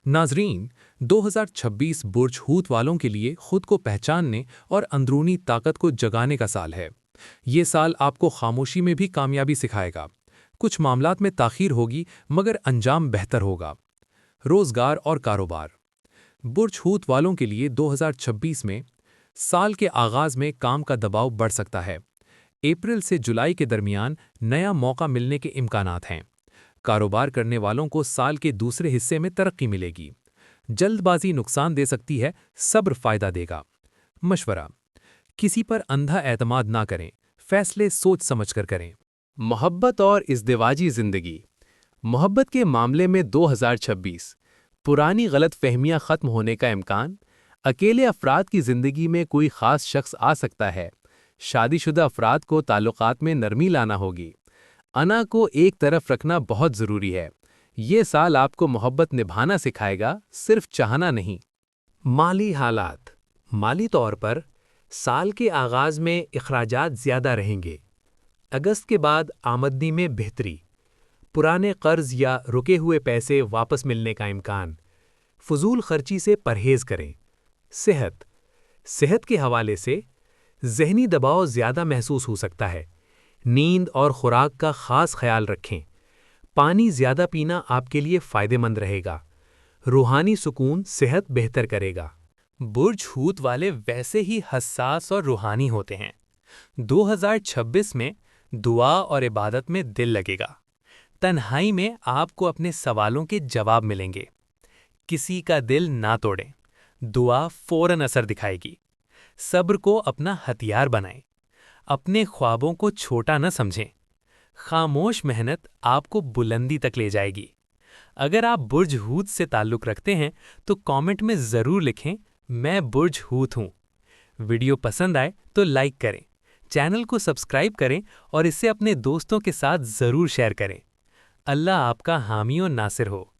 नाजरीन, 2026 बुर्ज हूत वालों के लिए खुद को पहचानने और अंदरूनी ताकत को जगाने का साल है। ये साल आपको खामोशी में भी कामयाबी सिखाएगा। कुछ मामलात में ताख़ीर होगी मगर अंजाम बेहतर होगा। रोज़गार और कारोबार। बुर्ज हूत वालों के लिए 2026 में साल के आगाज़ में काम का दबाव बढ़ सकता है। अप्रैल से जुलाई के दरमियान नया मौका मिलने के इम्कानात हैं। कारोबार करने वालों को साल के दूसरे हिस्से में तरक्की मिलेगी। जल्दबाजी नुकसान दे सकती है, सब्र फ़ायदा देगा। मशवरा: किसी पर अंधा एतमाद ना करें, फैसले सोच समझ कर करें। मोहब्बत और इज़्दिवाजी ज़िंदगी। मोहब्बत के मामले में 2026 पुरानी गलत फहमियाँ ख़त्म होने का इम्कान। अकेले अफराद की ज़िंदगी में कोई ख़ास शख्स आ सकता है। शादीशुदा अफराद को ताल्लुकात में नरमी लाना होगी। अना को एक तरफ रखना बहुत ज़रूरी है। ये साल आपको मोहब्बत निभाना सिखाएगा, सिर्फ चाहना नहीं। माली हालात। माली तौर पर साल के आगाज़ में इखराजात ज़्यादा रहेंगे। अगस्त के बाद आमदनी में बेहतरी। पुराने कर्ज या रुके हुए पैसे वापस मिलने का इम्कान। फजूल खर्ची से परहेज़ करें। सेहत के हवाले से ज़हनी दबाव ज़्यादा महसूस हो सकता है। नींद और खुराक का ख़ास ख्याल रखें। पानी ज़्यादा पीना आपके लिए फ़ायदेमंद रहेगा। रूहानी सुकून सेहत बेहतर करेगा। बुर्ज हूत वाले वैसे ही हसास और रूहानी होते हैं। 2026 में दुआ और इबादत में दिल लगेगा। तन्हाई में आपको अपने सवालों के जवाब मिलेंगे। किसी का दिल ना तोड़ें, दुआ फ़ौरन असर दिखाएगी। सब्र को अपना हथियार बनाएं। अपने ख्वाबों को छोटा न समझें। खामोश मेहनत आपको बुलंदी तक ले जाएगी। अगर आप बुर्ज हूत से ताल्लुक़ रखते हैं तो कमेंट में ज़रूर लिखें, मैं बुर्ज हूत हूँ। वीडियो पसंद आए तो लाइक करें, चैनल को सब्सक्राइब करें और इसे अपने दोस्तों के साथ ज़रूर शेयर करें। अल्लाह आपका हामी और नासिर हो।